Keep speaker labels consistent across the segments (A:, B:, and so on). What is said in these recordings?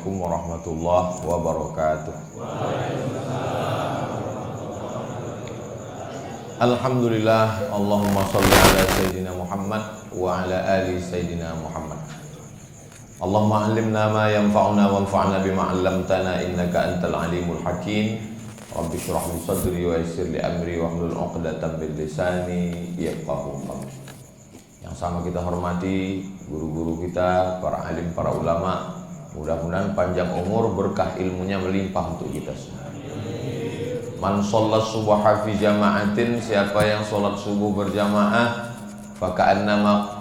A: Assalamualaikum warahmatullahi wabarakatuh. Alhamdulillah, Allahumma salli ala Sayyidina Muhammad wa ala ali Sayyidina Muhammad. Allahumma alimna ma yanfa'una wanfa'na bima 'allamtana innaka antal alimul hakim. Rabbi shrah li sadri wa yassir li amri wahlul 'uqdatam min lisani yafqahu qawli. Yang sama kita hormati guru-guru kita, para alim, para ulama. Mudah-mudahan panjang umur, berkah ilmunya melimpah untuk kita semua. Man shollat subha fi jama'atin, siapa yang sholat subuh berjamaah, faka'annama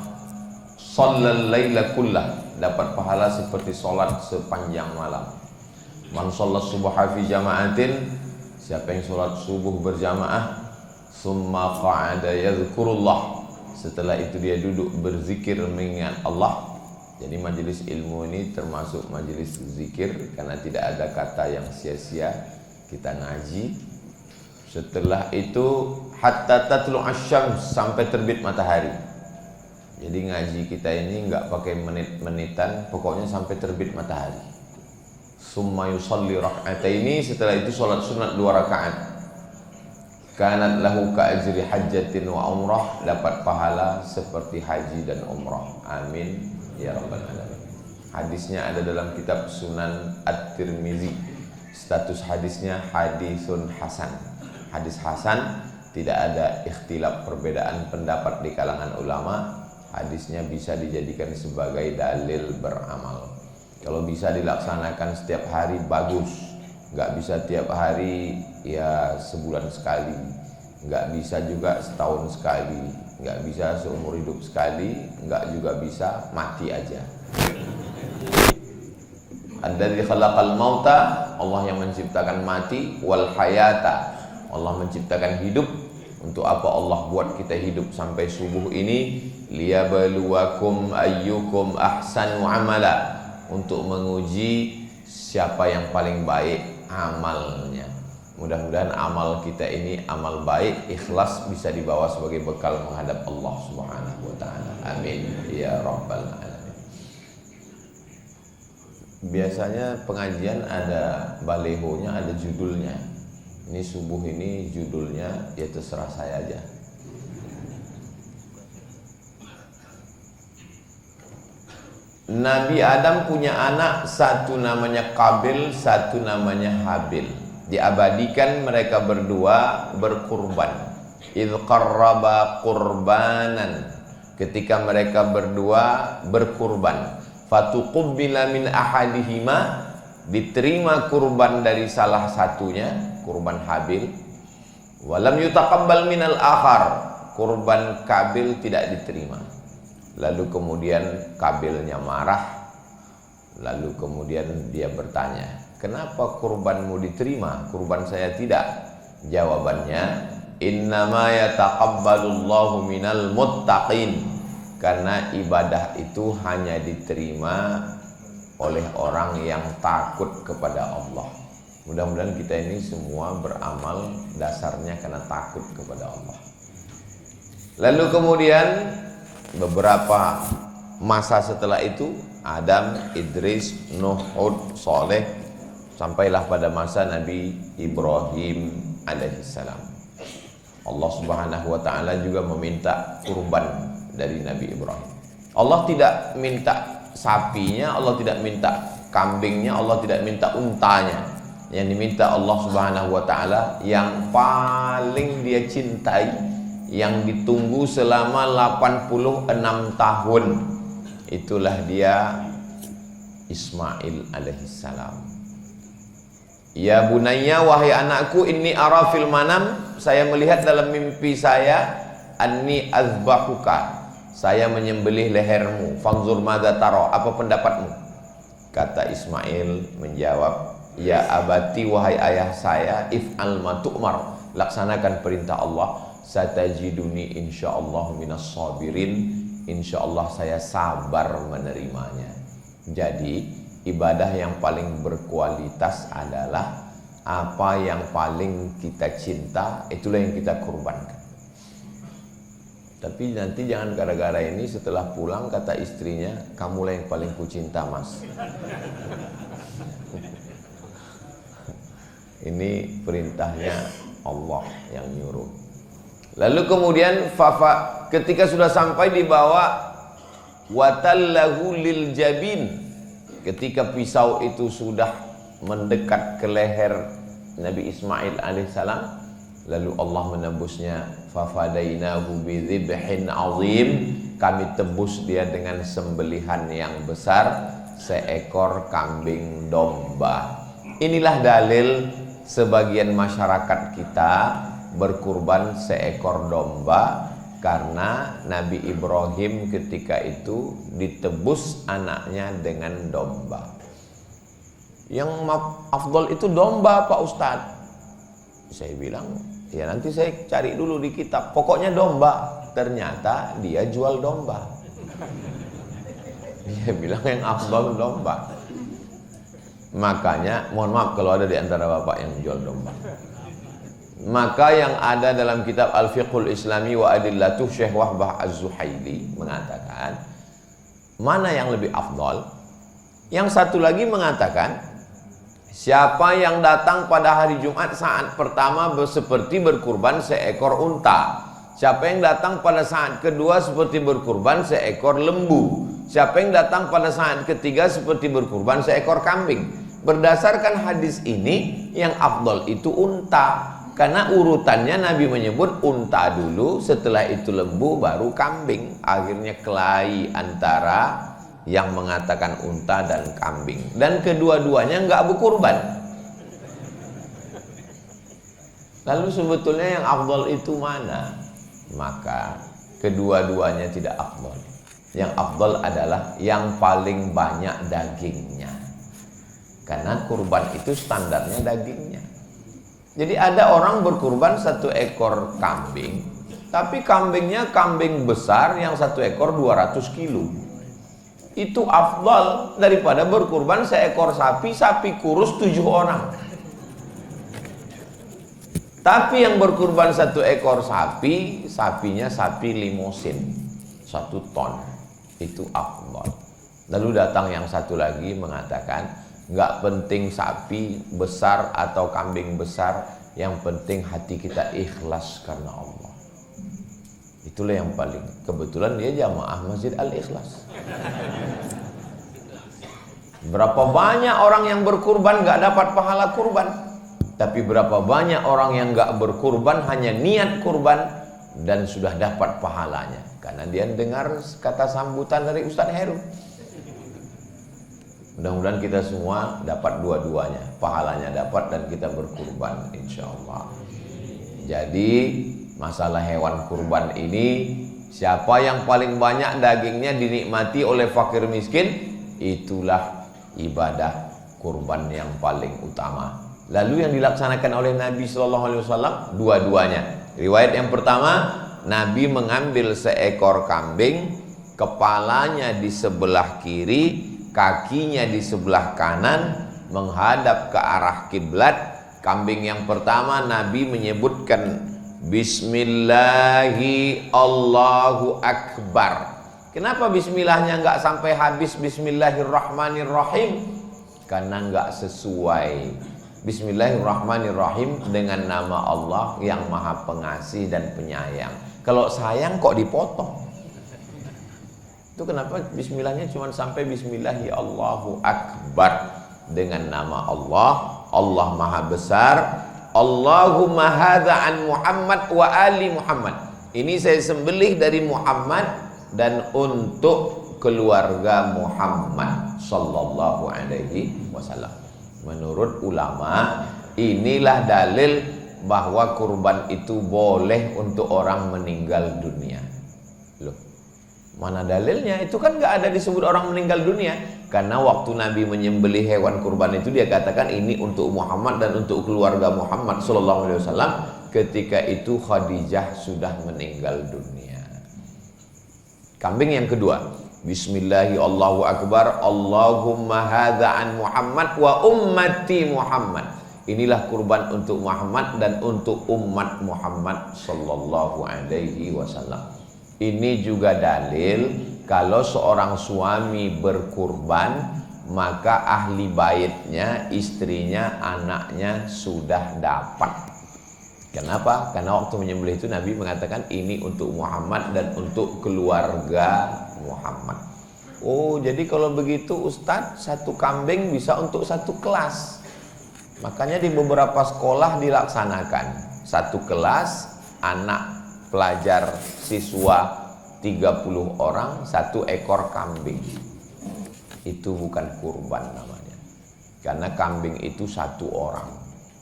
A: shallal laila kullah, dapat pahala seperti sholat sepanjang malam. Man shollat subha fi jama'atin, siapa yang sholat subuh berjamaah, summa qa'ada yadhkurullah, setelah itu dia duduk berzikir mengingat Allah. Jadi majelis ilmu ini termasuk majelis zikir, karena tidak ada kata yang sia-sia. Kita ngaji, setelah itu hatta tatlu asyams, sampai terbit matahari. Jadi ngaji kita ini enggak pakai menit-menitan, pokoknya sampai terbit matahari. Summa yusalli rak'ataini, setelah itu sholat sunat 2 rakaat. Kanat lahu ka'ajri hajjatin wa umrah, dapat pahala seperti haji dan umrah. Amin ya rabbal alamin. Hadisnya ada dalam kitab Sunan At-Tirmizi. Status hadisnya hadisun hasan. Hadis hasan, tidak ada ikhtilaf, perbedaan pendapat di kalangan ulama. Hadisnya bisa dijadikan sebagai dalil beramal. Kalau bisa dilaksanakan setiap hari bagus. Nggak bisa tiap hari, ya sebulan sekali. Nggak bisa juga setahun sekali. Nggak bisa seumur hidup sekali. Nggak juga bisa mati aja. Alladzi khalaqal mauta, Allah yang menciptakan mati, wal hayata, Allah menciptakan hidup. Untuk apa Allah buat kita hidup sampai subuh ini? Liyabluwakum ayyukum ahsanu amala, untuk menguji siapa yang paling baik amalnya. Mudah-mudahan amal kita ini amal baik, ikhlas, bisa dibawa sebagai bekal menghadap Allah Subhanahu wa taala. Amin ya rabbal alamin. Biasanya pengajian ada balehonya, ada judulnya. Ini subuh ini judulnya ya terserah saya aja. Nabi Adam punya anak, satu namanya Qabil, satu namanya Habil. Diabadikan mereka berdua berkurban. Idz qarraba qurbanan, ketika mereka berdua berkurban. Fatuqubbila min ahadihima, diterima kurban dari salah satunya, kurban Habil. Walam yutaqabbal minal akhar, kurban Qabil tidak diterima. Lalu kemudian Qabilnya marah. Lalu kemudian dia bertanya, kenapa kurbanmu diterima, kurban saya tidak? Jawabannya, innama yataqabbalullahu minal muttaqin, karena ibadah itu hanya diterima oleh orang yang takut kepada Allah. Mudah-mudahan kita ini semua beramal dasarnya karena takut kepada Allah. Lalu kemudian beberapa masa setelah itu, Adam, Idris, Nuh, Hud, Saleh, sampailah pada masa Nabi Ibrahim alaihissalam. Allah Subhanahu wa taala juga meminta kurban dari Nabi Ibrahim. Allah tidak minta sapinya, Allah tidak minta kambingnya, Allah tidak minta untanya. Yang diminta Allah Subhanahu wa taala yang paling dia cintai, yang ditunggu selama 86 tahun, itulah dia Ismail alaihissalam. Ya bunayya, wahai anakku, inni ara fil manam, saya melihat dalam mimpi saya, anni azbahuka, saya menyembelih lehermu, fanzur madza tara, apa pendapatmu? Kata Ismail menjawab, ya abati, wahai ayah saya, if'al ma tu'mar, laksanakan perintah Allah, satajiduni insyaallah minas sabirin, insyaallah saya sabar menerimanya. Jadi ibadah yang paling berkualitas adalah apa yang paling kita cinta, itulah yang kita kurbankan. Tapi nanti jangan gara-gara ini setelah pulang kata istrinya, kamulah yang paling kucinta mas. Ini perintahnya Allah yang nyuruh. Lalu kemudian ketika sudah sampai di bawah watallahu lil jabin, ketika pisau itu sudah mendekat ke leher Nabi Ismail alaihissalam, lalu Allah menebusnya, fafadainahu bidzibhin azim, kami tebus dia dengan sembelihan yang besar, seekor kambing domba. Inilah dalil sebagian masyarakat kita berkurban seekor domba, karena Nabi Ibrahim ketika itu ditebus anaknya dengan domba. Yang afdol itu domba Pak Ustadz. Saya bilang, ya nanti saya cari dulu di kitab, pokoknya domba. Ternyata dia jual domba. Dia bilang yang afdol domba. Makanya mohon maaf kalau ada di antara bapak yang jual domba. Maka yang ada dalam kitab Al-Fiqhul Islami wa Adillatuh, Syekh Wahbah Az-Zuhaili mengatakan, mana yang lebih afdol? Yang satu lagi mengatakan, siapa yang datang pada hari Jumat saat pertama seperti berkurban seekor unta. Siapa yang datang pada saat kedua seperti berkurban seekor lembu. Siapa yang datang pada saat ketiga seperti berkurban seekor kambing. Berdasarkan hadis ini, yang afdol itu unta. Karena urutannya Nabi menyebut unta dulu, setelah itu lembu, baru kambing. Akhirnya kelahi antara yang mengatakan unta dan kambing. Dan kedua-duanya enggak berkurban. Lalu sebetulnya yang afdal itu mana? Maka kedua-duanya tidak afdal. Yang afdal adalah yang paling banyak dagingnya. Karena kurban itu standarnya dagingnya. Jadi ada orang berkurban satu ekor kambing, tapi kambingnya kambing besar yang satu ekor 200 kilo. Itu afdal daripada berkurban seekor sapi, sapi kurus 7 orang. Tapi yang berkurban satu ekor sapi, sapinya sapi limosin 1 ton. Itu afdal. Lalu datang yang satu lagi mengatakan, nggak penting sapi besar atau kambing besar, yang penting hati kita ikhlas karena Allah. Itulah yang paling. Kebetulan dia jamaah Masjid Al-Ikhlas. Berapa banyak orang yang berkurban nggak dapat pahala kurban, tapi berapa banyak orang yang nggak berkurban hanya niat kurban dan sudah dapat pahalanya karena dia dengar kata sambutan dari Ustadz Heru. Mudah-mudahan kita semua dapat dua-duanya, pahalanya dapat dan kita berkurban insya Allah. Jadi masalah hewan kurban ini, siapa yang paling banyak dagingnya dinikmati oleh fakir miskin, itulah ibadah kurban yang paling utama. Lalu yang dilaksanakan oleh Nabi SAW dua-duanya. Riwayat yang pertama, Nabi mengambil seekor kambing, kepalanya di sebelah kiri, kakinya di sebelah kanan, menghadap ke arah kiblat. Kambing yang pertama Nabi menyebutkan Bismillahi Allahu Akbar. Kenapa bismillahnya enggak sampai habis Bismillahirrahmanirrahim? Karena enggak sesuai. Bismillahirrahmanirrahim dengan nama Allah yang Maha Pengasih dan Penyayang. Kalau sayang kok dipotong? Itu kenapa bismillahnya cuma sampai Bismillahi Allahu Akbar, dengan nama Allah, Allah Maha Besar. Allahumma hadza an Muhammad wa ali Muhammad. Ini saya sembelih dari Muhammad dan untuk keluarga Muhammad sallallahu alaihi wasallam. Menurut ulama, inilah dalil bahwa kurban itu boleh untuk orang meninggal dunia. Loh, mana dalilnya? Itu kan nggak ada disebut orang meninggal dunia. Karena waktu Nabi menyembelih hewan kurban itu dia katakan ini untuk Muhammad dan untuk keluarga Muhammad sallallahu alaihi wasallam. Ketika itu Khadijah sudah meninggal dunia. Kambing yang kedua, Bismillahi Allahu Akbar, Allahumma hadza an Muhammad wa ummati Muhammad. Inilah kurban untuk Muhammad dan untuk umat Muhammad sallallahu alaihi wasallam. Ini juga dalil kalau seorang suami berkurban maka ahli baitnya, istrinya, anaknya sudah dapat. Kenapa? Karena waktu menyembelih itu Nabi mengatakan ini untuk Muhammad dan untuk keluarga Muhammad. Oh, jadi kalau begitu Ustadz, satu kambing bisa untuk satu kelas. Makanya di beberapa sekolah dilaksanakan satu kelas, anak, pelajar, siswa 30 orang, satu ekor kambing. Itu bukan kurban namanya. Karena kambing itu satu orang,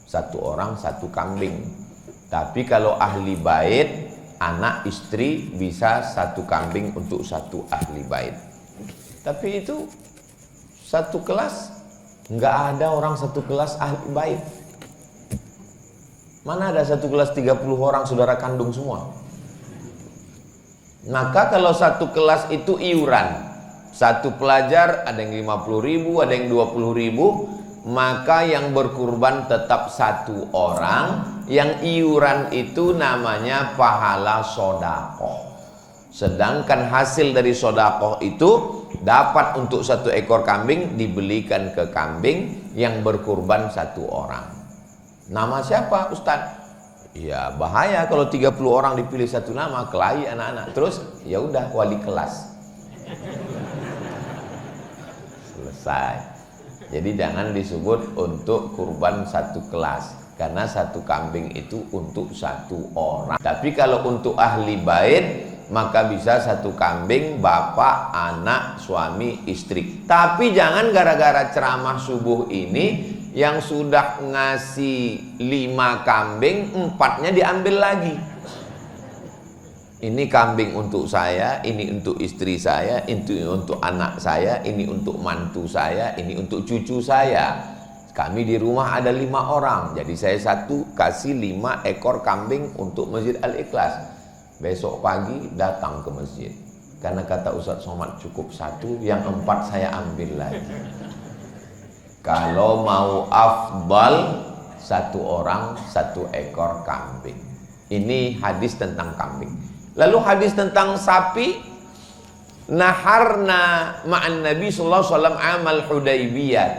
A: satu kambing. Tapi kalau ahli bait, anak, istri bisa satu kambing untuk satu ahli bait. Tapi itu satu kelas, nggak ada orang satu kelas ahli bait. Mana ada satu kelas 30 orang saudara kandung semua. Maka kalau satu kelas itu iuran, satu pelajar ada yang 50.000, ada yang 20.000, maka yang berkurban tetap satu orang. Yang iuran itu namanya pahala sodakoh. Sedangkan hasil dari sodakoh itu dapat untuk satu ekor kambing dibelikan ke kambing yang berkurban satu orang. Nama siapa Ustadz? Ya bahaya kalau 30 orang dipilih satu nama, kelahi anak-anak. Terus ya udah wali kelas. Selesai. Jadi jangan disebut untuk kurban satu kelas, karena satu kambing itu untuk satu orang. Tapi kalau untuk ahli bait, maka bisa satu kambing, bapak, anak, suami, istri. Tapi jangan gara-gara ceramah subuh ini yang sudah ngasih 5 kambing, 4-nya diambil lagi. Ini kambing untuk saya, ini untuk istri saya, ini untuk anak saya, ini untuk mantu saya, ini untuk cucu saya. Kami di rumah ada 5 orang, jadi saya satu kasih 5 ekor kambing untuk Masjid Al-Ikhlas. Besok pagi datang ke masjid, karena kata Ustadz Somad cukup satu, yang 4 saya ambil lagi. Kalau mau afdal, satu orang 1 ekor kambing. Ini hadis tentang kambing. Lalu hadis tentang sapi, naharna ma'an Nabi sallallahu alaihi wasallam amal Hudaybiyah.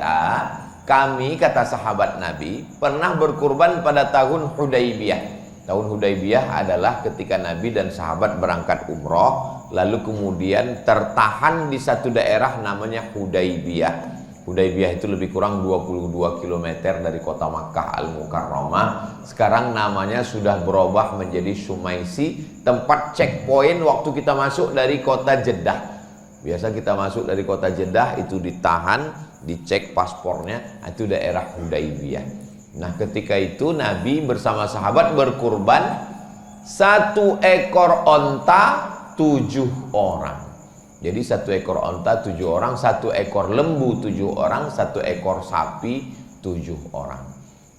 A: Kami, kata sahabat Nabi, pernah berkurban pada tahun Hudaybiyah. Tahun Hudaybiyah adalah ketika Nabi dan sahabat berangkat umroh, lalu kemudian tertahan di satu daerah namanya Hudaybiyah. Hudaybiyah itu lebih kurang 22 km dari kota Makkah Al-Mukarramah. Sekarang namanya sudah berubah menjadi Sumaisi, tempat checkpoint waktu kita masuk dari kota Jeddah. Biasa kita masuk dari kota Jeddah itu ditahan, dicek paspornya, itu daerah Hudaybiyah. Nah ketika itu Nabi bersama sahabat berkurban 1 ekor onta 7 orang. Jadi 1 ekor onta 7 orang, 1 ekor lembu 7 orang, 1 ekor sapi 7 orang.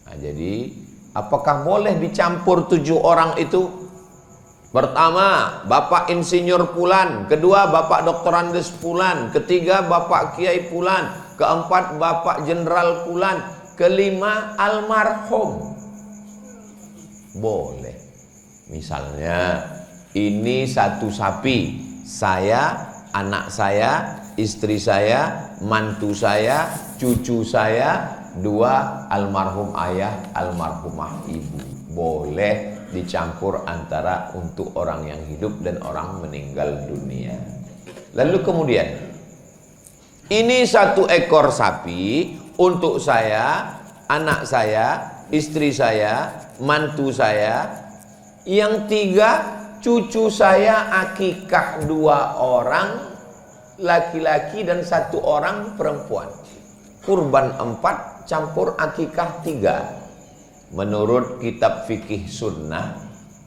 A: Nah, jadi apakah boleh dicampur 7 orang itu? Pertama, Bapak Insinyur Pulan, kedua Bapak Doktorandes Pulan, ketiga Bapak Kiai Pulan, keempat Bapak Jenderal Pulan, kelima almarhum. Boleh. Misalnya ini 1 sapi, saya, anak saya, istri saya, mantu saya, cucu saya, 2 almarhum ayah, almarhumah ibu. Boleh dicampur antara untuk orang yang hidup dan orang meninggal dunia. Lalu kemudian ini 1 ekor sapi untuk saya, anak saya, istri saya, mantu saya. Yang 3 cucu saya akikah 2 orang laki-laki dan 1 orang perempuan. Kurban 4 campur akikah 3. Menurut kitab fikih sunnah,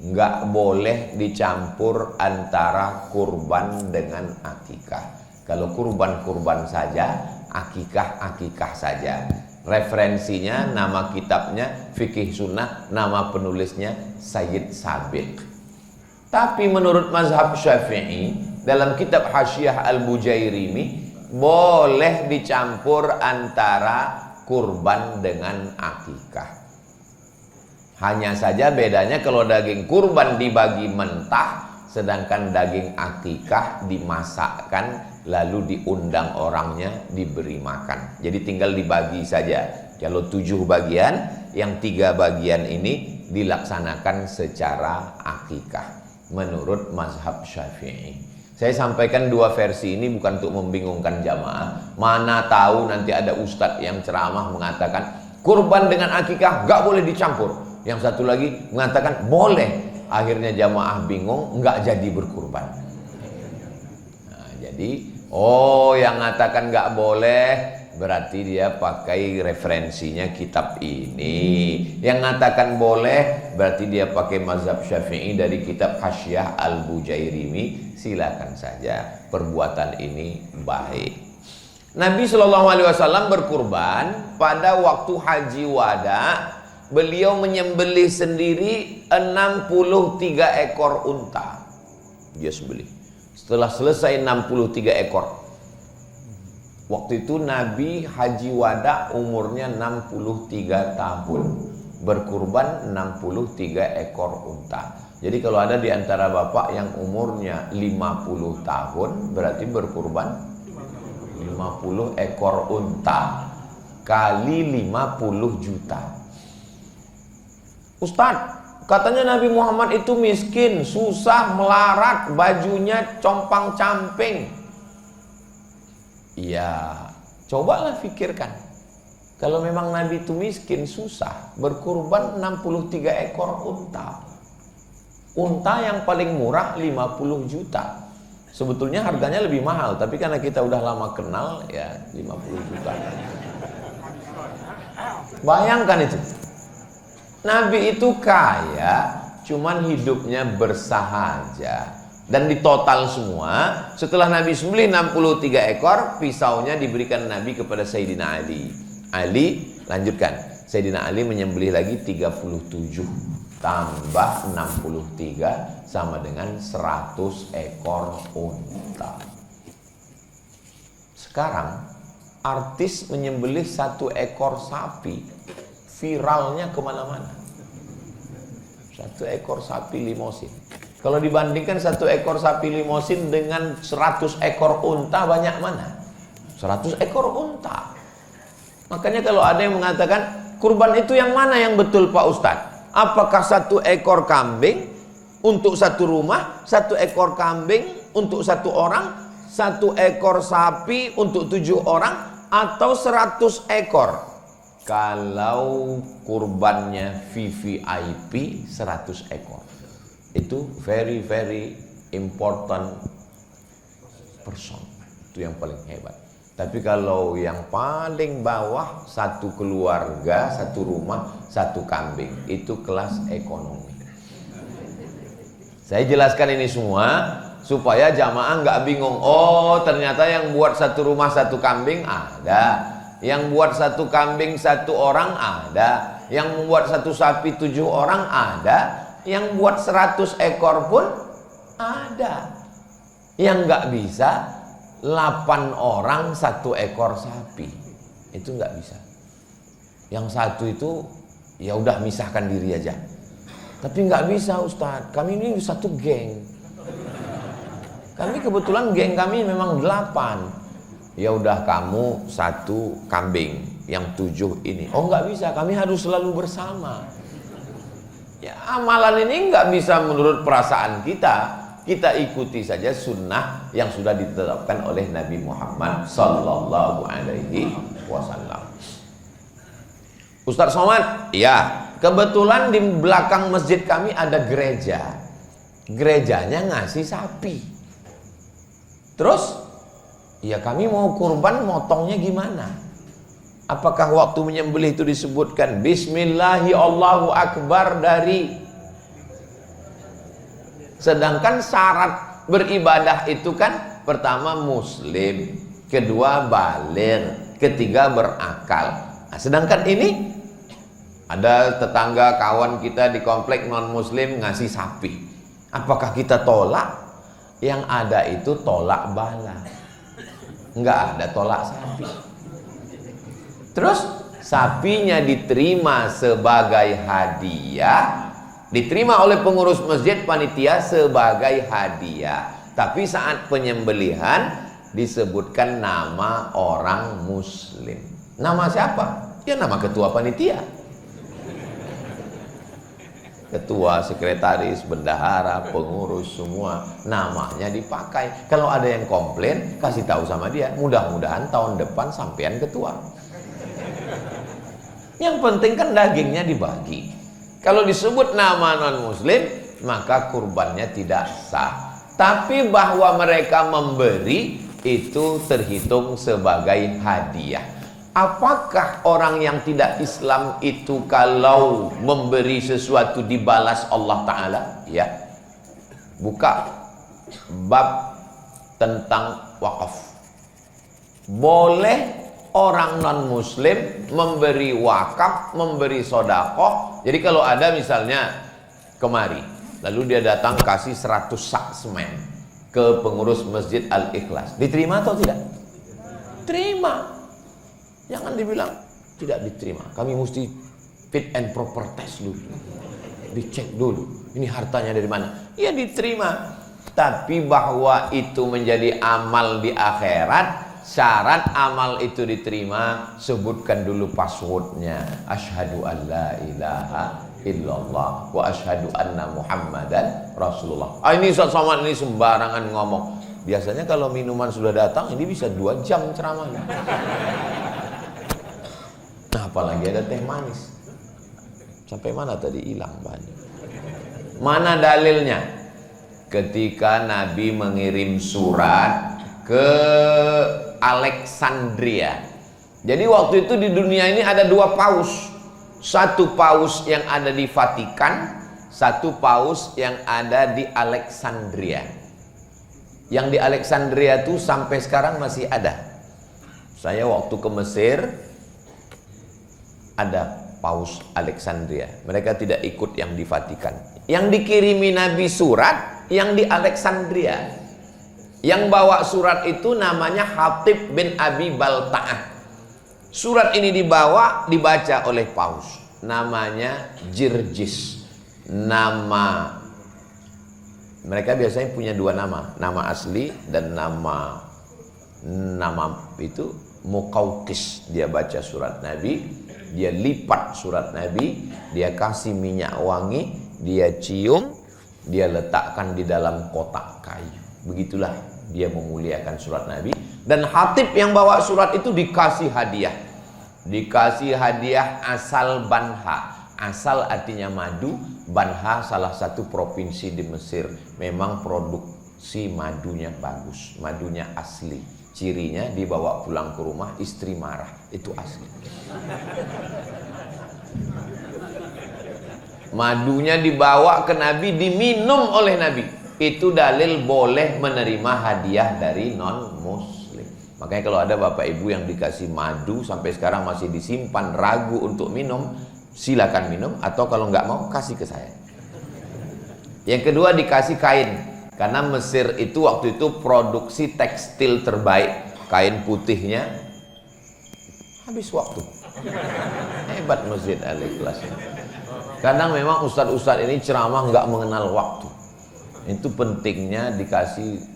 A: nggak boleh dicampur antara kurban dengan akikah. Kalau kurban-kurban saja, akikah-akikah saja. Referensinya, nama kitabnya fikih sunnah, nama penulisnya Sayyid Sabiq. Tapi menurut mazhab Syafi'i, dalam kitab Hasyiah Al-Bujairimi, boleh dicampur antara kurban dengan akikah. Hanya saja bedanya kalau daging kurban dibagi mentah, sedangkan daging akikah dimasakkan lalu diundang orangnya, diberi makan. Jadi tinggal dibagi saja. Kalau 7 bagian, yang 3 bagian ini dilaksanakan secara akikah menurut mazhab Syafi'i. Saya sampaikan 2 versi ini bukan untuk membingungkan jamaah. Mana tahu nanti ada ustadz yang ceramah mengatakan kurban dengan akikah gak boleh dicampur. Yang satu lagi mengatakan boleh. Akhirnya jamaah bingung, nggak jadi berkurban. Nah, jadi yang mengatakan nggak boleh berarti dia pakai referensinya kitab ini. Yang mengatakan boleh berarti dia pakai mazhab Syafi'i dari kitab Hasyiah Al-Bujairimi. Silakan saja, perbuatan ini baik. Nabi SAW berkurban pada waktu haji wada. Beliau menyembelih sendiri 63 ekor unta. Dia sembelih. Setelah selesai 63 ekor. Waktu itu Nabi haji wada umurnya 63 tahun. Berkurban 63 ekor unta. Jadi kalau ada di antara bapak yang umurnya 50 tahun, berarti berkurban 50 ekor unta kali 50 juta. Ustadz, katanya Nabi Muhammad itu miskin, susah, melarat, bajunya compang-camping. Ya, cobalah pikirkan. Kalau memang Nabi itu miskin, susah, berkurban 63 ekor unta. Unta yang paling murah 50 juta. Sebetulnya harganya lebih mahal, tapi karena kita udah lama kenal, ya 50 juta. Bayangkan itu. Nabi itu kaya, cuman hidupnya bersahaja. Dan di total semua, setelah Nabi sembelih 63 ekor, pisaunya diberikan Nabi kepada Sayyidina Ali. Ali, lanjutkan. Sayyidina Ali menyembelih lagi 37. Tambah 63 sama dengan 100 ekor unta. Sekarang, artis menyembelih 1 ekor sapi. Viralnya kemana-mana. 1 ekor sapi limosin. Kalau dibandingkan 1 ekor sapi limosin dengan 100 ekor unta, banyak mana? 100 ekor unta. Makanya kalau ada yang mengatakan kurban itu yang mana yang betul Pak Ustadz? Apakah 1 ekor kambing untuk 1 rumah, 1 ekor kambing untuk 1 orang, 1 ekor sapi untuk 7 orang, atau 100 ekor? Kalau kurbannya VVIP 100 ekor. Itu very important person. Itu yang paling hebat. Tapi kalau yang paling bawah, 1 keluarga, 1 rumah, 1 kambing, itu kelas ekonomi. Saya jelaskan ini semua supaya jamaah nggak bingung. Oh, ternyata yang buat 1 rumah 1 kambing ada. Yang buat 1 kambing 1 orang ada. Yang membuat 1 sapi 7 orang ada. Yang buat 100 ekor pun ada. Yang nggak bisa 8 orang 1 ekor sapi. Itu nggak bisa. Yang 1 itu ya udah misahkan diri aja. Tapi nggak bisa Ustadz. Kami ini 1 geng. Kami kebetulan geng kami memang 8. Ya udah kamu 1 kambing, yang 7 ini. Oh nggak bisa, kami harus selalu bersama. Ya amalan ini nggak bisa menurut perasaan kita. Kita ikuti saja sunnah yang sudah ditetapkan oleh Nabi Muhammad Sallallahu Alaihi Wasallam. Ustadz Somad, ya kebetulan di belakang masjid kami ada gereja. Gerejanya ngasih sapi. Terus ya kami mau kurban, motongnya gimana? Apakah waktu menyembelih itu disebutkan Bismillahi Allahu Akbar dari? Sedangkan syarat beribadah itu kan pertama muslim, kedua baligh, ketiga berakal. Nah, sedangkan ini ada tetangga kawan kita di komplek non muslim ngasih sapi. Apakah kita tolak? Yang ada itu tolak bala. Enggak ada tolak sapi. Terus sapinya diterima sebagai hadiah, diterima oleh pengurus masjid panitia sebagai hadiah. Tapi saat penyembelihan disebutkan nama orang muslim. Nama siapa? Ya nama ketua panitia, ketua, sekretaris, bendahara, pengurus, semua namanya dipakai. Kalau ada yang komplain, kasih tahu sama dia, mudah-mudahan tahun depan sampean ketua. Yang penting kan dagingnya dibagi. Kalau disebut nama non-muslim, maka kurbannya tidak sah. Tapi bahwa mereka memberi, itu terhitung sebagai hadiah. Apakah orang yang tidak Islam itu kalau memberi sesuatu dibalas Allah Ta'ala? Ya. Buka bab tentang wakaf. Boleh orang non-muslim memberi wakaf, memberi sodakoh. Jadi kalau ada misalnya kemari, lalu dia datang kasih 100 sak semen ke pengurus Masjid Al-Ikhlas, diterima atau tidak? Terima. Jangan dibilang tidak diterima. Kami mesti fit and proper test dulu, dicek dulu ini hartanya dari mana. Ya diterima. Tapi bahwa itu menjadi amal di akhirat, syarat amal itu diterima, sebutkan dulu passwordnya. Asyhadu an la ilaha illallah wa asyhadu anna muhammadan rasulullah. Ini Ustaz Somad ini sembarangan ngomong. Biasanya kalau minuman sudah datang, ini bisa 2 jam ceramahnya. Nah, apalagi ada teh manis. Sampai mana tadi hilang banyak. Mana dalilnya? Ketika Nabi mengirim surat ke Alexandria. Jadi waktu itu di dunia ini ada 2 paus. Satu paus yang ada di Vatikan, satu paus yang ada di Alexandria. Yang di Alexandria itu sampai sekarang masih ada. Saya waktu ke Mesir, ada paus Alexandria. Mereka tidak ikut yang di Vatikan. Yang dikirimi Nabi surat yang di Alexandria. Yang bawa surat itu namanya Hatib bin Abi Balta'ah. Surat ini dibaca oleh paus. Namanya Jirjis. Nama mereka biasanya punya 2 nama. Nama asli dan nama itu Muqawqis. Dia baca surat Nabi, dia lipat surat Nabi, dia kasih minyak wangi, dia cium, dia letakkan di dalam kotak kayu. Begitulah dia memuliakan surat Nabi. Dan Hatib yang bawa surat itu dikasih hadiah. Dikasih hadiah asal Banha. Asal artinya madu. Banha salah satu provinsi di Mesir. Memang produksi madunya bagus, madunya asli. Cirinya dibawa pulang ke rumah, istri marah. Itu asli. Madunya dibawa ke Nabi, diminum oleh Nabi. Itu dalil boleh menerima hadiah dari non-muslim. Makanya kalau ada bapak ibu yang dikasih madu sampai sekarang masih disimpan, ragu untuk minum, silakan minum. Atau kalau nggak mau, kasih ke saya. Yang kedua dikasih kain. Karena Mesir itu waktu itu produksi tekstil terbaik. Kain putihnya habis waktu. Hebat Masjid Al-Ikhlas. Kadang memang ustadz-ustadz ini ceramah nggak mengenal waktu. Itu pentingnya dikasih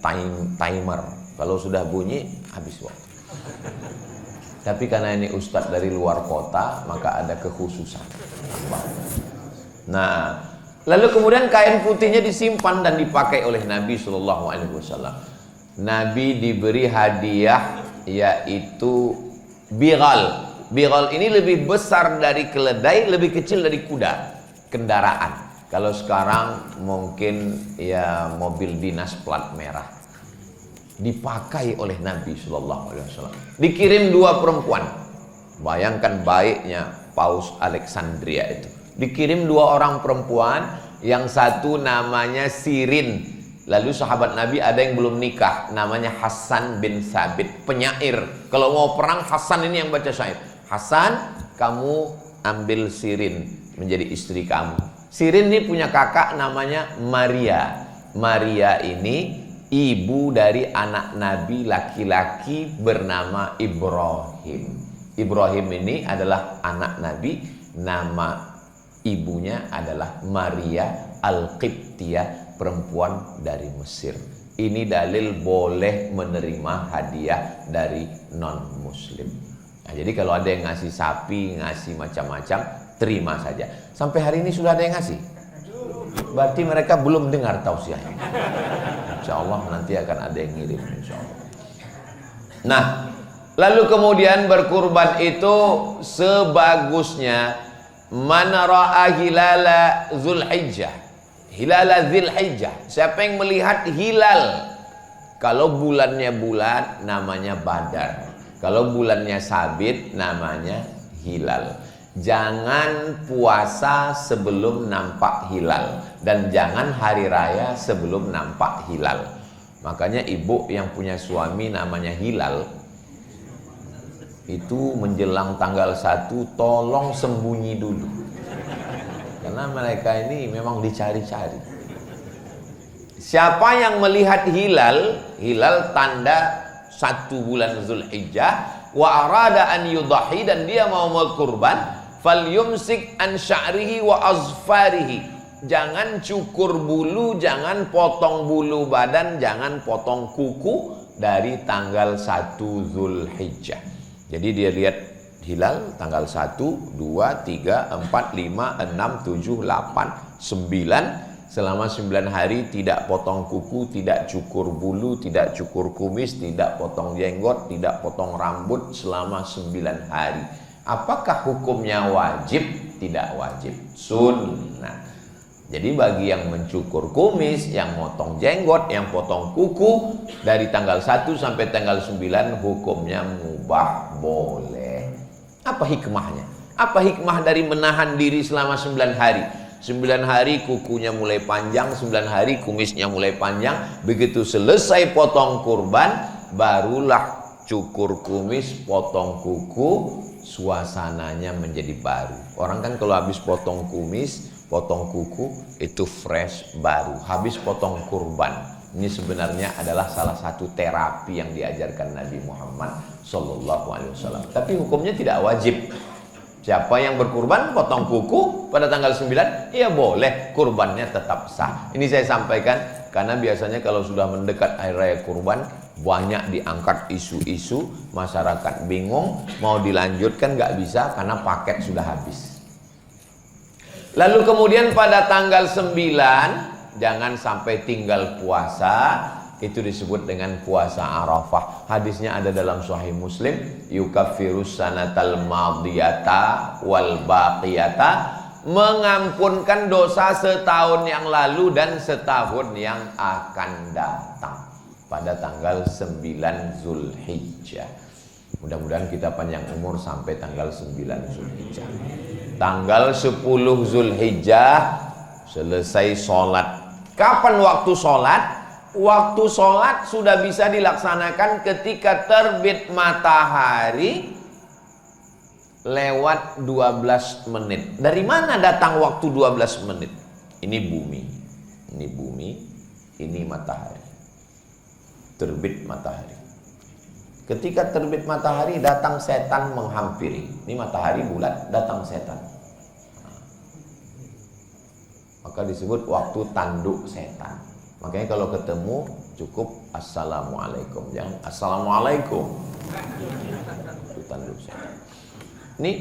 A: timer. Kalau sudah bunyi, habis waktu. Tapi karena ini ustadz dari luar kota, maka ada kekhususan. Nah, lalu kemudian kain putihnya disimpan dan dipakai oleh Nabi SAW. Nabi diberi hadiah yaitu bighal. Bighal ini lebih besar dari keledai, lebih kecil dari kuda. Kendaraan. Kalau sekarang mungkin ya mobil dinas plat merah. Dipakai oleh Nabi SAW. Dikirim 2 perempuan. Bayangkan baiknya paus Alexandria itu. Dikirim 2 orang perempuan. Yang satu namanya Sirin. Lalu sahabat Nabi ada yang belum nikah. Namanya Hasan bin Sabit. Penyair. Kalau mau perang, Hasan ini yang baca syair. Hasan, kamu ambil Sirin menjadi istri kamu. Sirin ini punya kakak namanya Maria. Maria ini ibu dari anak Nabi laki-laki bernama Ibrahim. Ibrahim ini adalah anak Nabi. Nama ibunya adalah Maria Al-Qibtiyah, perempuan dari Mesir. Ini dalil boleh menerima hadiah dari non-muslim. Nah, jadi kalau ada yang ngasih sapi, ngasih macam-macam, terima saja. Sampai hari ini sudah ada yang ngasih? Berarti mereka belum dengar tausiahnya. Insya Allah nanti akan ada yang ngirim, insya Allah. Nah, lalu kemudian berkurban itu sebagusnya man ra'a hilala Zulhijjah. Hilala Zulhijjah. Siapa yang melihat hilal? Kalau bulannya bulat namanya Badar. Kalau bulannya sabit namanya hilal. Jangan puasa sebelum nampak hilal dan jangan hari raya sebelum nampak hilal. Makanya ibu yang punya suami namanya Hilal itu menjelang tanggal 1 tolong sembunyi dulu. Karena mereka ini memang dicari-cari. Siapa yang melihat hilal, hilal tanda 1 bulan Zulhijjah, wa arada an yudahi, dan dia mau berkurban, falyumsik an sya'rihi wa azfarihi. Jangan cukur bulu, jangan potong bulu badan, jangan potong kuku dari tanggal 1 Zulhijjah. Jadi dia lihat hilal tanggal 1, 2, 3, 4, 5, 6, 7, 8, 9. Selama 9 hari tidak potong kuku, tidak cukur bulu, tidak cukur kumis, tidak potong jenggot, tidak potong rambut selama 9 hari. Apakah hukumnya wajib? Tidak wajib, sunnah. Jadi bagi yang mencukur kumis, yang potong jenggot, yang potong kuku dari tanggal 1 sampai tanggal 9 hukumnya mubah, boleh. Apa hikmahnya? Apa hikmah dari menahan diri selama 9 hari? 9 hari kukunya mulai panjang, 9 hari kumisnya mulai panjang. Begitu selesai potong kurban, barulah cukur kumis, potong kuku, suasananya menjadi baru. Orang kan kalau habis potong kumis, potong kuku, itu fresh, baru. Habis potong kurban. Ini sebenarnya adalah salah satu terapi yang diajarkan Nabi Muhammad SAW. Tapi hukumnya tidak wajib. Siapa yang berkurban potong kuku pada tanggal 9, ya boleh, kurbannya tetap sah. Ini saya sampaikan karena biasanya kalau sudah mendekat hari raya kurban, banyak diangkat isu-isu, masyarakat bingung, mau dilanjutkan nggak bisa karena paket sudah habis. Lalu kemudian pada tanggal 9, jangan sampai tinggal puasa. Itu disebut dengan puasa Arafah. Hadisnya ada dalam Sahih Muslim, yukaffirus sanatal madiyata wal baqiyata, mengampunkan dosa setahun yang lalu dan setahun yang akan datang pada tanggal 9 Zulhijjah. Mudah-mudahan kita panjang umur sampai tanggal 9 Zulhijjah. Tanggal 10 Zulhijjah selesai sholat. Kapan waktu sholat? Waktu sholat sudah bisa dilaksanakan ketika terbit matahari lewat 12 menit. Dari mana datang waktu 12 menit? Ini bumi. Ini bumi, ini matahari. Terbit matahari. Ketika terbit matahari datang setan menghampiri. Ini matahari bulat, datang setan. Maka disebut waktu tanduk setan. Makanya kalau ketemu cukup assalamualaikum, jangan assalamualaikum. Waktu tanduk setan. Ini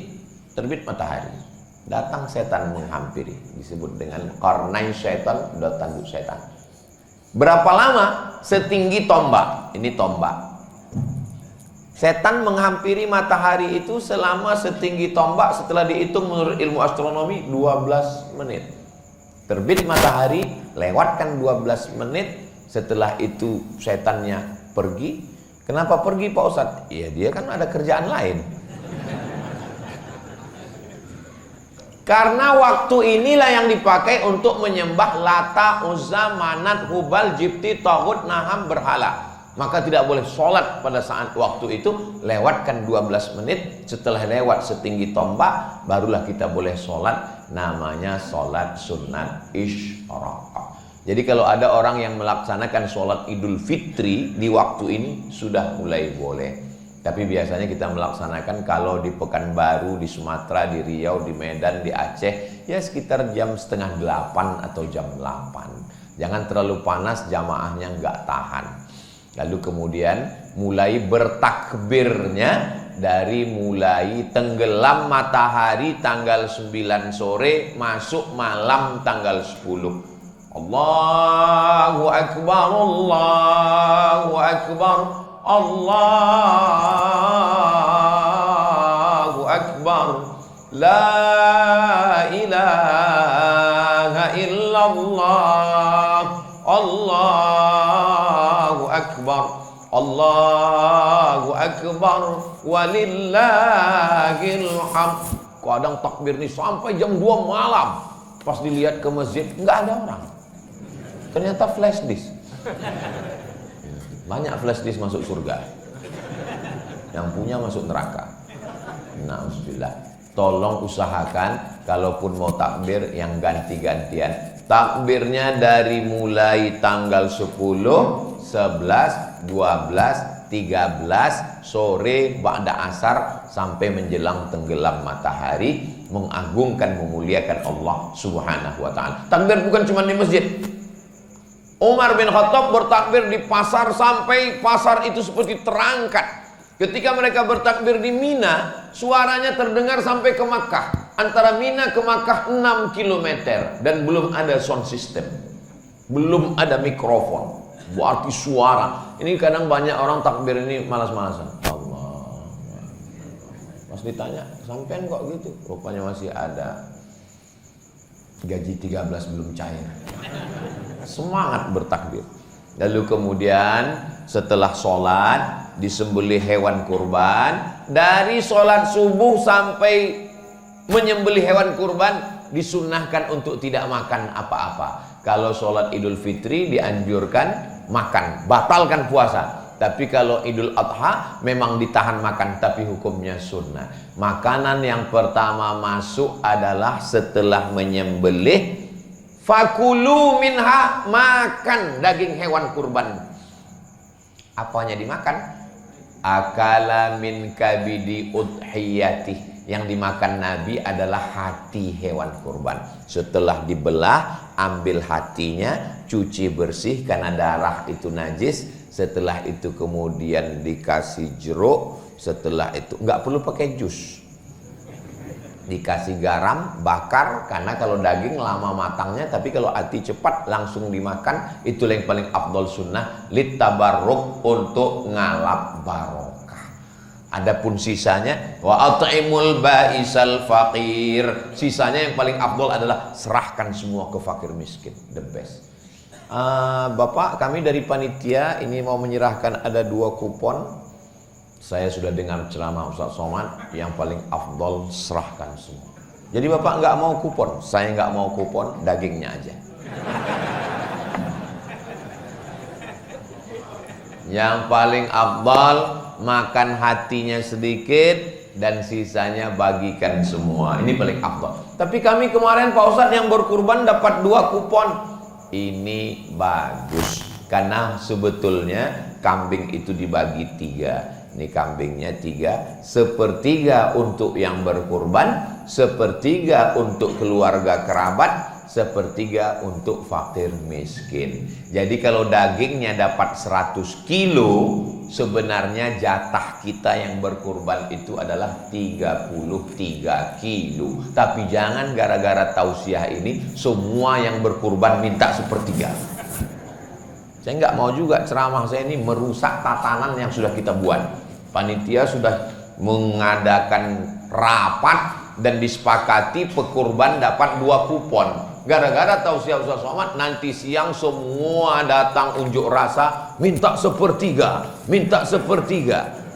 A: terbit matahari, datang setan menghampiri, disebut dengan qarnain syaitan, udah tanduk setan. Berapa lama? Setinggi tombak. Ini tombak. Setan menghampiri matahari itu selama setinggi tombak. Setelah dihitung menurut ilmu astronomi 12 menit. Terbit matahari, lewatkan 12 menit. Setelah itu setannya pergi. Kenapa pergi Pak Ustadz? Ya dia kan ada kerjaan lain. Karena waktu inilah yang dipakai untuk menyembah Lata, Uzza, Manat, Hubal, Jibti, Taghut, Naham, berhala. Maka tidak boleh sholat pada saat waktu itu. Lewatkan 12 menit. Setelah lewat setinggi tombak, barulah kita boleh sholat. Namanya sholat sunat isyraqah. Jadi kalau ada orang yang melaksanakan sholat Idul Fitri di waktu ini, sudah mulai boleh. Tapi biasanya kita melaksanakan kalau di Pekanbaru, di Sumatera, di Riau, di Medan, di Aceh, ya sekitar jam setengah 8 atau jam 8. Jangan terlalu panas, jamaahnya nggak tahan. Lalu kemudian mulai bertakbirnya dari mulai tenggelam matahari tanggal 9 sore masuk malam tanggal 10. Allahu Akbar, Allahu Akbar, Allahu Akbar, La ilaha illallah, Allahu Akbar, Allahu Akbar, walillahil hamd. Kadang takbir nih sampai jam 2 malam. Pas dilihat ke masjid nggak ada orang. Ternyata flash disk. Banyak flash disk masuk surga. Yang punya masuk neraka. Na'udzubillah. Tolong usahakan kalaupun mau takbir yang ganti-gantian. Takbirnya dari mulai tanggal 10, 11, 12, 13 sore ba'da asar sampai menjelang tenggelam matahari, mengagungkan memuliakan Allah Subhanahu wa taala. Takbir bukan cuma di masjid. Umar bin Khattab bertakbir di pasar sampai pasar itu seperti terangkat. Ketika mereka bertakbir di Mina, suaranya terdengar sampai ke Makkah. Antara Mina ke Makkah 6 km dan belum ada sound system. Belum ada mikrofon. Berarti suara. Ini kadang banyak orang takbir ini malas-malasan. Allah. Pas ditanya, sampean kok gitu? Rupanya masih ada gaji 13 belum cair. Semangat bertakbir. Lalu kemudian setelah sholat disembelih hewan kurban. Dari sholat subuh sampai menyembelih hewan kurban disunnahkan untuk tidak makan apa-apa. Kalau sholat Idul Fitri dianjurkan makan, batalkan puasa. Tapi kalau Idul Adha memang ditahan makan, tapi hukumnya sunnah. Makanan yang pertama masuk adalah setelah menyembelih, fakulu minha, makan daging hewan kurban. Apanya dimakan? Akala min kabidi udhiyati. Yang dimakan Nabi adalah hati hewan kurban. Setelah dibelah, ambil hatinya, cuci bersih karena darah itu najis. Setelah itu kemudian dikasih jeruk. Setelah itu nggak perlu pakai jus. Dikasih garam, bakar, karena kalau daging lama matangnya, tapi kalau hati cepat langsung dimakan. Itu yang paling afdol sunnah, litabarruk, untuk ngalap barokah. Adapun sisanya, wa at'imul ba'isal faqir, sisanya yang paling afdol adalah serahkan semua ke fakir miskin, the best. Bapak, kami dari panitia ini mau menyerahkan ada 2 kupon. Saya sudah dengar ceramah Ustaz Somad, yang paling afdol serahkan semua. Jadi Bapak nggak mau kupon, saya nggak mau kupon, dagingnya aja. Yang paling afdol makan hatinya sedikit dan sisanya bagikan semua. Ini paling afdol. Tapi kami kemarin Pak Ustaz yang berkurban dapat 2 kupon. Ini bagus karena sebetulnya kambing itu dibagi 3. Ini kambingnya 3, sepertiga untuk yang berkurban, sepertiga untuk keluarga kerabat, sepertiga untuk fakir miskin. Jadi kalau dagingnya dapat 100 kilo, sebenarnya jatah kita yang berkurban itu adalah 33 kilo. Tapi jangan gara-gara tausiah ini semua yang berkurban minta sepertiga. Saya nggak mau juga ceramah saya ini merusak tatanan yang sudah kita buat. Panitia sudah mengadakan rapat dan disepakati pekurban dapat 2 kupon. Gara-gara tausiah Ustaz Somad, nanti siang semua datang unjuk rasa minta sepertiga, minta sepertiga.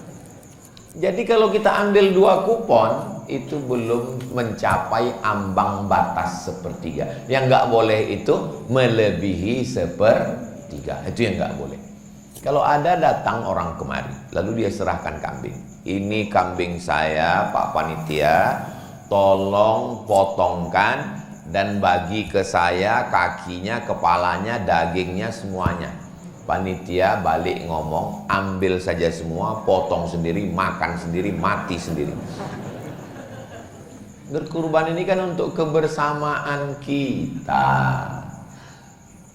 A: Jadi kalau kita ambil 2 kupon itu belum mencapai ambang batas sepertiga. Yang nggak boleh itu melebihi sepertiga. Itu yang nggak boleh. Kalau ada datang orang kemari, lalu dia serahkan kambing. Ini kambing saya, Pak Panitia, tolong potongkan dan bagi ke saya kakinya, kepalanya, dagingnya, semuanya. Panitia balik ngomong, ambil saja semua, potong sendiri, makan sendiri, mati sendiri. Berkurban ini kan untuk kebersamaan kita.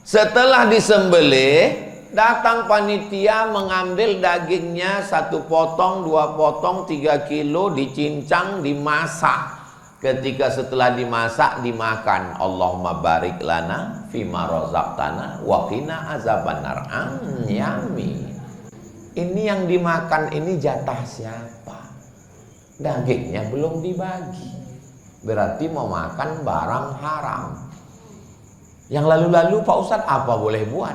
A: Setelah disembelih, datang panitia mengambil dagingnya 1 potong, 2 potong, 3 kilo, dicincang, dimasak. Ketika setelah dimasak, dimakan. Allahumma barik lana fima razaqtana wa qina azabannar. Yummy. Ini yang dimakan ini jatah siapa? Dagingnya belum dibagi. Berarti mau makan barang haram. Yang lalu-lalu Pak Ustadz apa boleh buat?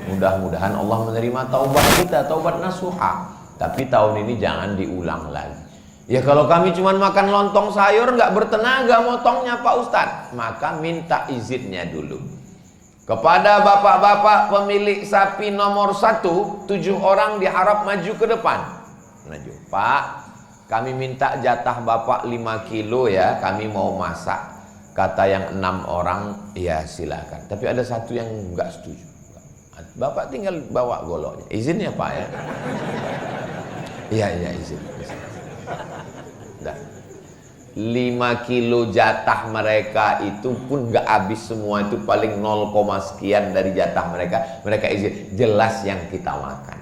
A: Mudah-mudahan Allah menerima taubat kita, taubat nasuha. Tapi tahun ini jangan diulang lagi. Ya kalau kami cuma makan lontong sayur nggak bertenaga motongnya Pak Ustadz, maka minta izinnya dulu kepada bapak-bapak pemilik sapi nomor 1, 7 orang diharap maju ke depan. Maju, Pak, kami minta jatah Bapak 5 kilo ya, kami mau masak. Kata yang 6 orang, ya silakan. Tapi ada 1 yang nggak setuju. Bapak tinggal bawa goloknya. Izin ya Pak ya? Iya izin. 5 kilo jatah mereka itu pun nggak habis semua, itu paling 0, sekian dari jatah mereka. Mereka izin, jelas yang kita makan.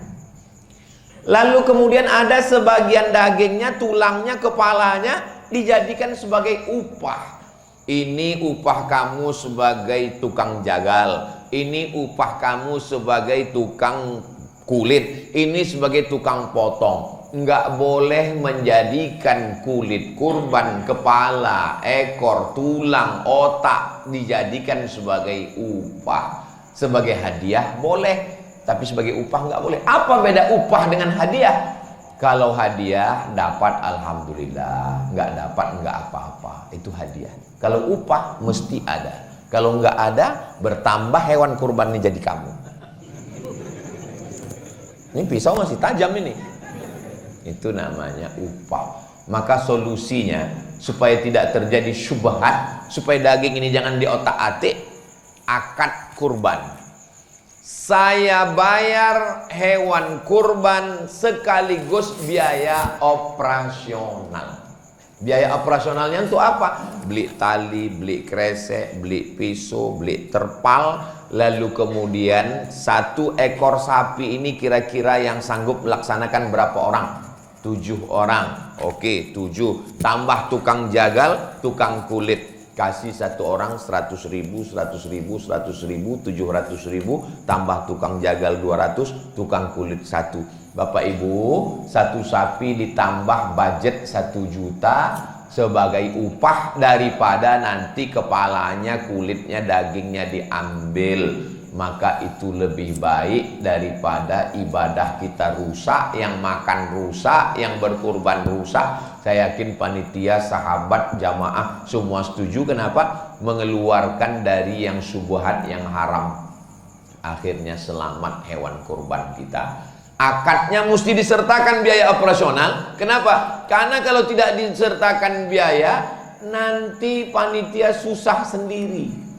A: Lalu kemudian ada sebagian dagingnya, tulangnya, kepalanya dijadikan sebagai upah. Ini upah kamu sebagai tukang jagal, ini upah kamu sebagai tukang kulit, ini sebagai tukang potong. Enggak boleh menjadikan kulit kurban, kepala, ekor, tulang, otak dijadikan sebagai upah. Sebagai hadiah boleh, tapi sebagai upah enggak boleh. Apa beda upah dengan hadiah? Kalau hadiah dapat alhamdulillah, enggak dapat enggak apa-apa, itu hadiah. Kalau upah mesti ada. Kalau enggak ada, bertambah hewan kurban ini jadi kamu. Ini pisau masih tajam ini. Itu namanya upah. Maka solusinya supaya tidak terjadi syubhat, supaya daging ini jangan diotak-atik, akad kurban. Saya bayar hewan kurban sekaligus biaya operasional. Biaya operasionalnya untuk apa? Beli tali, beli kresek, beli pisau, beli terpal. Lalu kemudian 1 ekor sapi ini kira-kira yang sanggup melaksanakan berapa orang? 7 orang. Oke, 7 tambah tukang jagal, tukang kulit, kasih 1 orang 100.000, 100.000, 100.000, 700.000, tambah tukang jagal 200, tukang kulit 1. Bapak Ibu, 1 sapi ditambah budget 1 juta sebagai upah daripada nanti kepalanya, kulitnya, dagingnya diambil. Maka itu lebih baik daripada ibadah kita rusak, yang makan rusak, yang berkurban rusak. Saya yakin panitia, sahabat, jamaah semua setuju. Kenapa? Mengeluarkan dari yang syubhat, yang haram. Akhirnya selamat hewan kurban kita. Akadnya mesti disertakan biaya operasional. Kenapa? Karena kalau tidak disertakan biaya, nanti panitia susah sendiri.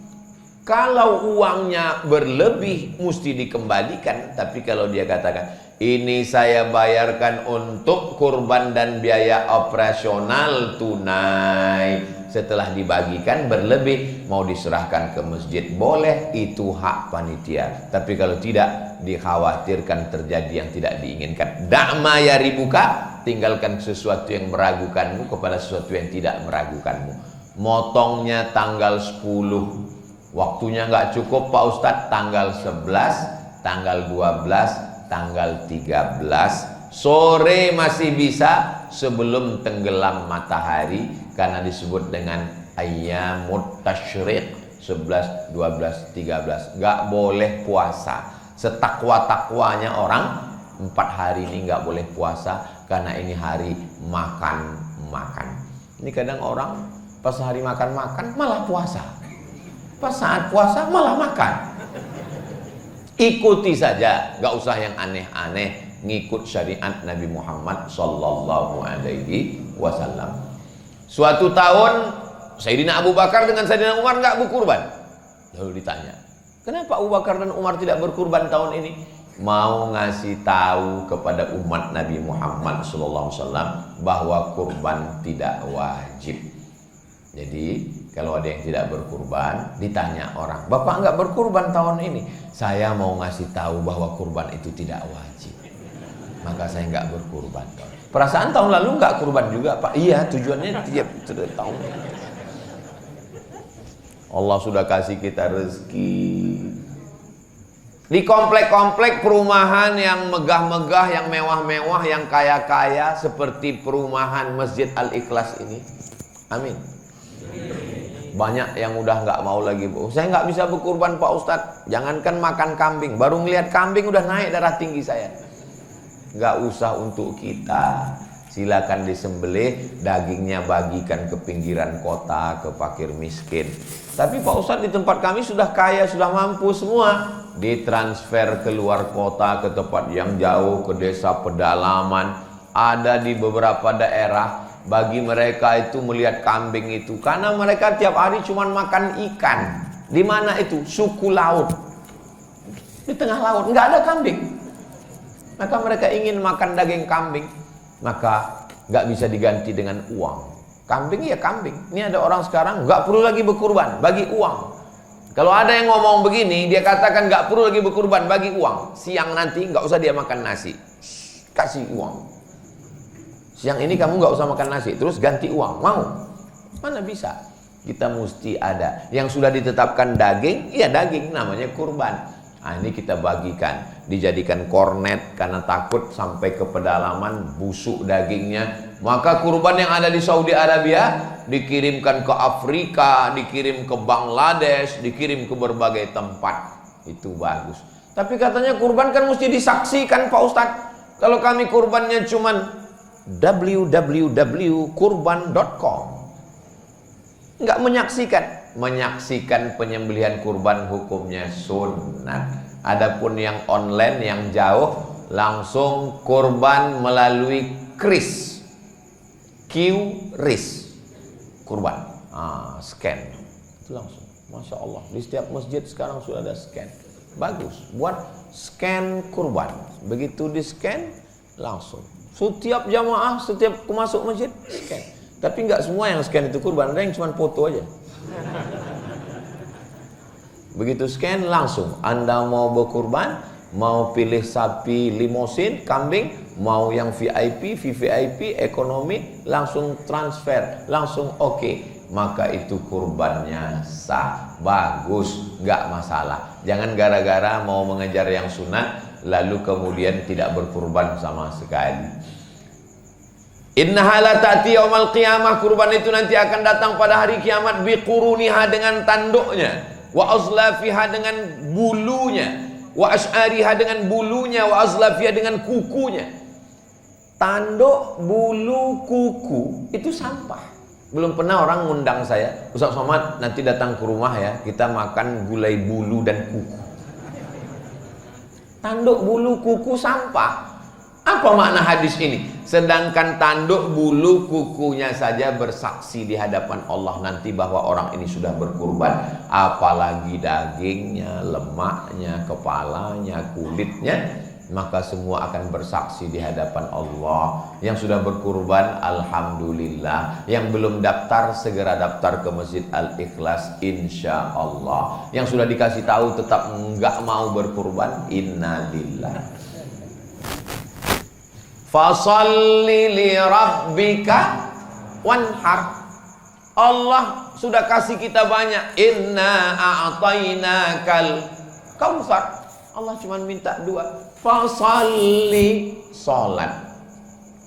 A: Kalau uangnya berlebih mesti dikembalikan. Tapi kalau dia katakan, ini saya bayarkan untuk kurban dan biaya operasional tunai, setelah dibagikan berlebih mau diserahkan ke masjid, boleh, itu hak panitia. Tapi kalau tidak, dikhawatirkan terjadi yang tidak diinginkan. Da'ma ya ribuka, tinggalkan sesuatu yang meragukanmu kepada sesuatu yang tidak meragukanmu. Motongnya tanggal 10, waktunya nggak cukup Pak Ustadz, tanggal 11, tanggal 12, tanggal 13, sore masih bisa sebelum tenggelam matahari, karena disebut dengan ayyamut tasyriq, 11, 12, 13. Nggak boleh puasa. Setakwa-takwanya orang 4 hari ini nggak boleh puasa, karena ini hari makan-makan. Ini kadang orang pas hari makan-makan malah puasa. Pas saat puasa malah makan. Ikuti saja, gak usah yang aneh-aneh, ngikut syariat Nabi Muhammad sallallahu alaihi wasallam. Suatu tahun Sayyidina Abu Bakar dengan Sayyidina Umar gak berkurban. Lalu ditanya, kenapa Abu Bakar dan Umar tidak berkurban tahun ini? Mau ngasih tahu kepada umat Nabi Muhammad sallallahu alaihi wasallam bahwa kurban tidak wajib. Jadi kalau ada yang tidak berkurban, ditanya orang, Bapak nggak berkurban tahun ini? Saya mau ngasih tahu bahwa kurban itu tidak wajib, maka saya nggak berkurban. Perasaan tahun lalu nggak kurban juga Pak? Iya, tujuannya tiap tahun. Allah sudah kasih kita rezeki. Di komplek-komplek perumahan yang megah-megah, yang mewah-mewah, yang kaya-kaya, seperti perumahan Masjid Al-Ikhlas ini. Amin. Banyak yang udah nggak mau lagi, saya nggak bisa berkurban Pak Ustadz. Jangankan makan kambing, baru ngelihat kambing udah naik darah tinggi saya. Nggak usah untuk kita, silakan disembelih, dagingnya bagikan ke pinggiran kota, ke fakir miskin. Tapi Pak Ustadz, di tempat kami sudah kaya, sudah mampu semua, ditransfer ke luar kota, ke tempat yang jauh, ke desa pedalaman. Ada di beberapa daerah, bagi mereka itu melihat kambing itu, karena mereka tiap hari cuma makan ikan. Di mana itu? Suku laut, di tengah laut, nggak ada kambing. Maka mereka ingin makan daging kambing, maka nggak bisa diganti dengan uang. Kambing ya kambing. Ini ada orang sekarang nggak perlu lagi berkurban, bagi uang. Kalau ada yang ngomong begini, dia katakan nggak perlu lagi berkurban, bagi uang. Siang nanti nggak usah dia makan nasi, kasih uang. Siang ini kamu nggak usah makan nasi, terus ganti uang. Mau? Mana bisa? Kita mesti ada. Yang sudah ditetapkan daging, ya daging, namanya kurban. Nah, ini kita bagikan, dijadikan kornet karena takut sampai ke pedalaman busuk dagingnya. Maka kurban yang ada di Saudi Arabia dikirimkan ke Afrika, dikirim ke Bangladesh, dikirim ke berbagai tempat. Itu bagus. Tapi katanya kurban kan mesti disaksikan Pak Ustadz. Kalau kami kurbannya cuman www.kurban.com, nggak menyaksikan penyembelihan kurban, hukumnya sunat. Adapun yang online, yang jauh, langsung kurban melalui QRIS, kurban, scan itu langsung. Masya Allah, di setiap masjid sekarang sudah ada scan. Bagus, buat scan kurban. Begitu di scan, langsung setiap jamaah, setiap masuk masjid scan. Tapi nggak semua yang scan itu kurban, ada yang cuma foto aja. Begitu scan, langsung Anda mau berkurban, mau pilih sapi limosin, kambing, mau yang VIP, VVIP, ekonomi, langsung transfer, langsung oke. Maka itu kurbannya sah, bagus, nggak masalah. Jangan gara-gara mau mengejar yang sunat lalu kemudian tidak berkurban sama sekali. Innaha la ta'ti yaumal qiyamah, kurban itu nanti akan datang pada hari kiamat, biquruniha dengan tanduknya, wa azlafiha dengan bulunya, wa ash'ariha dengan bulunya, wa azlafiha dengan kukunya. Tanduk, bulu, kuku itu sampah. Belum pernah orang ngundang saya, Ustaz Somad nanti datang ke rumah ya, kita makan gulai bulu dan kuku. Tanduk, bulu, kuku sampah. Apa makna hadis ini? Sedangkan tanduk, bulu, kukunya saja bersaksi di hadapan Allah nanti bahwa orang ini sudah berkurban, apalagi dagingnya, lemaknya, kepalanya, kulitnya, maka semua akan bersaksi di hadapan Allah. Yang sudah berkurban, alhamdulillah. Yang belum daftar, segera daftar ke Masjid Al-Ikhlas, insya Allah. Yang sudah dikasih tahu tetap enggak mau berkurban, innalillah. Fasalli li rabbika wanhar. Allah sudah kasih kita banyak. Inna a'tainakal kautsar. Allah cuma minta dua. Fasalli, salat.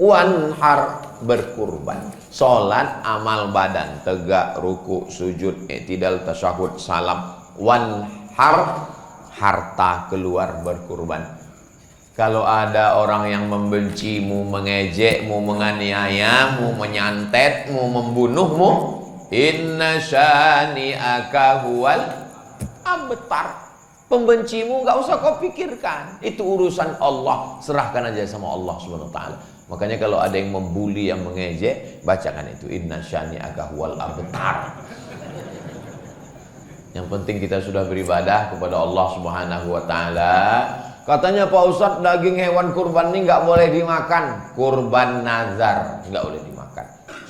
A: Wanhar, berkurban. Salat amal badan, tegak, ruku, sujud, i'tidal, tasyahud, salam. Wanhar, harta keluar berkurban. Kalau ada orang yang membencimu, mengejekmu, menganiayamu, menyantetmu, membunuhmu, inna syani'aka huwal abtar. Pembencimu nggak usah kau pikirkan, itu urusan Allah, serahkan aja sama Allah Subhanahu wa taala. Makanya kalau ada yang membuli, yang mengejek, bacakan itu, inna syani'aka huwal abtar. Yang penting kita sudah beribadah kepada Allah Subhanahu wa taala. Katanya Pak Ustadz, daging hewan kurban ini nggak boleh dimakan. Kurban nazar nggak boleh dimakan.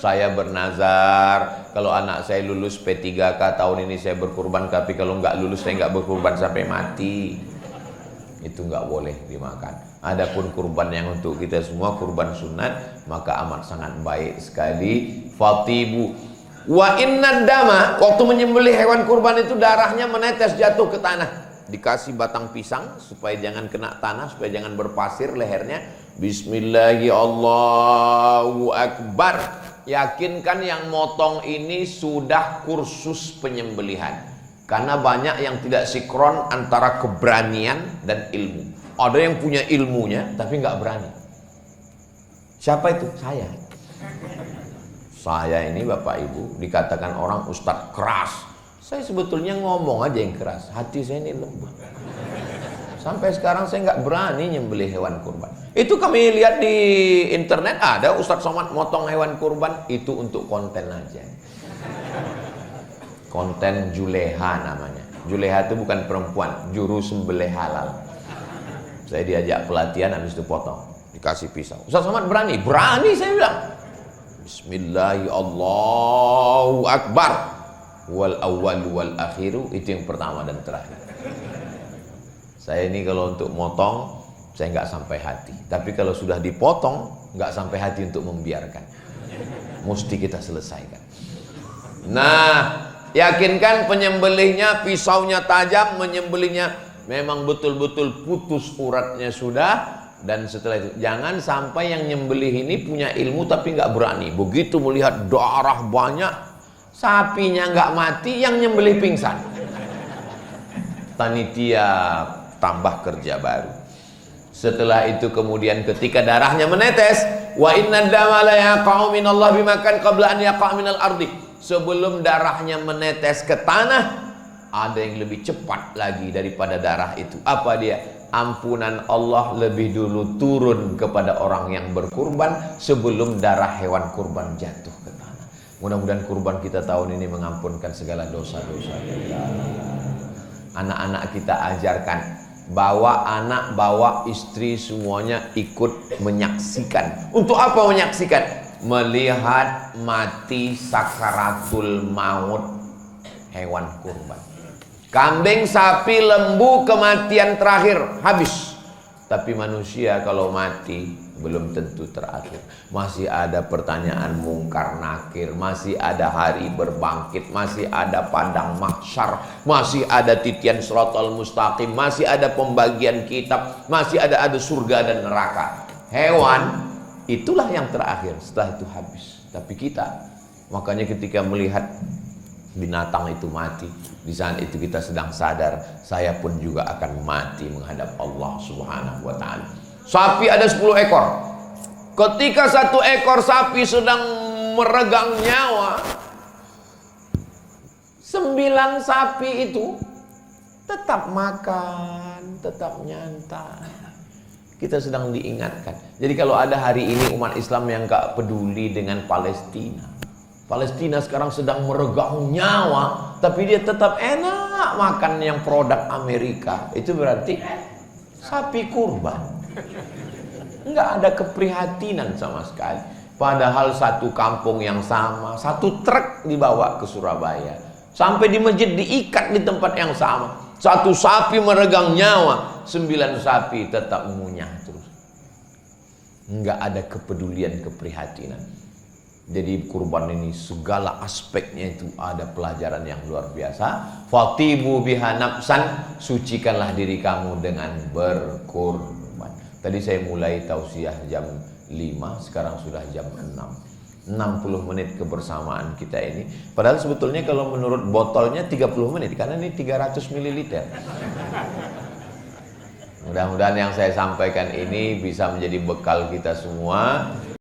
A: saya bernazar kalau anak saya lulus P3K tahun ini saya berkurban, tapi kalau nggak lulus saya nggak berkurban sampai mati. Itu nggak boleh dimakan. Adapun kurban yang untuk kita semua kurban sunat, maka amat sangat baik sekali. Fatibu wa inna dama, waktu menyembelih hewan kurban itu darahnya menetes jatuh ke tanah. Dikasih batang pisang supaya jangan kena tanah, supaya jangan berpasir lehernya. Bismillahi Allahu Akbar. Yakinkan yang motong ini sudah kursus penyembelihan, karena banyak yang tidak sinkron antara keberanian dan ilmu. Ada yang punya ilmunya tapi nggak berani. Siapa itu? Saya ini Bapak Ibu dikatakan orang ustadz keras. Saya sebetulnya ngomong aja yang keras, hati saya ini lembut. Sampai sekarang saya nggak berani nyembelih hewan kurban. Itu kami lihat di internet, ada Ustadz Somad motong hewan kurban, itu untuk konten aja. Konten Juleha namanya. Juleha itu bukan perempuan, juru sembelih halal. Saya diajak pelatihan, habis itu potong, dikasih pisau. Ustadz Somad berani? Berani, saya bilang. Bismillahirrahmanirrahim, Allahu Akbar. Wal awwal wal akhiru, itu yang pertama dan terakhir. Saya ini kalau untuk motong saya nggak sampai hati, tapi kalau sudah dipotong nggak sampai hati untuk membiarkan. Mesti kita selesaikan. Nah, yakinkan penyembelihnya pisaunya tajam, menyembelihnya memang betul-betul putus uratnya sudah. Dan setelah itu jangan sampai yang nyembelih ini punya ilmu tapi nggak berani. Begitu melihat darah banyak, sapinya nggak mati, yang nyembelih pingsan. Panitia tambah kerja baru. Setelah itu kemudian ketika darahnya menetes, wa inna dama la yaqa'u minallahi bimakan qabla an yaqa'a minal ardi. Sebelum darahnya menetes ke tanah, ada yang lebih cepat lagi daripada darah itu. Apa dia? Ampunan Allah lebih dulu turun kepada orang yang berkurban sebelum darah hewan kurban jatuh ke tanah. Mudah-mudahan kurban kita tahun ini mengampunkan segala dosa-dosa kita. Anak-anak kita ajarkan, bawa anak, bawa istri, semuanya ikut menyaksikan. Untuk apa menyaksikan? Melihat mati sakaratul maut hewan kurban. Kambing, sapi, lembu, kematian terakhir, habis. Tapi manusia kalau mati belum tentu terakhir. Masih ada pertanyaan mungkar nakir, masih ada hari berbangkit, masih ada padang mahsyar, masih ada titian siratal mustaqim, masih ada pembagian kitab, masih ada surga dan neraka. Hewan itulah yang terakhir, setelah itu habis. Tapi kita, makanya ketika melihat binatang itu mati, di saat itu kita sedang sadar, saya pun juga akan mati menghadap Allah Subhanahu wa ta'ala. Sapi ada 10 ekor. Ketika 1 ekor sapi sedang meregang nyawa, 9 sapi itu tetap makan, tetap nyantai. Kita sedang diingatkan. Jadi kalau ada hari ini umat Islam yang gak peduli dengan Palestina, Palestina sekarang sedang meregang nyawa, tapi dia tetap enak makan yang produk Amerika. Itu berarti sapi kurban. Enggak ada keprihatinan sama sekali. Padahal satu kampung yang sama, satu truk dibawa ke Surabaya, sampai di masjid diikat di tempat yang sama. Satu sapi meregang nyawa, 9 sapi tetap mengunyah terus. Enggak ada kepedulian, keprihatinan. Jadi kurban ini segala aspeknya itu ada pelajaran yang luar biasa. Fatibu biha nafsan, sucikanlah diri kamu dengan berkurban. Tadi saya mulai tausiah jam 5, sekarang sudah jam 6. 60 menit kebersamaan kita ini. Padahal sebetulnya kalau menurut botolnya 30 menit, karena ini 300 ml. Mudah-mudahan yang saya sampaikan ini bisa menjadi bekal kita semua.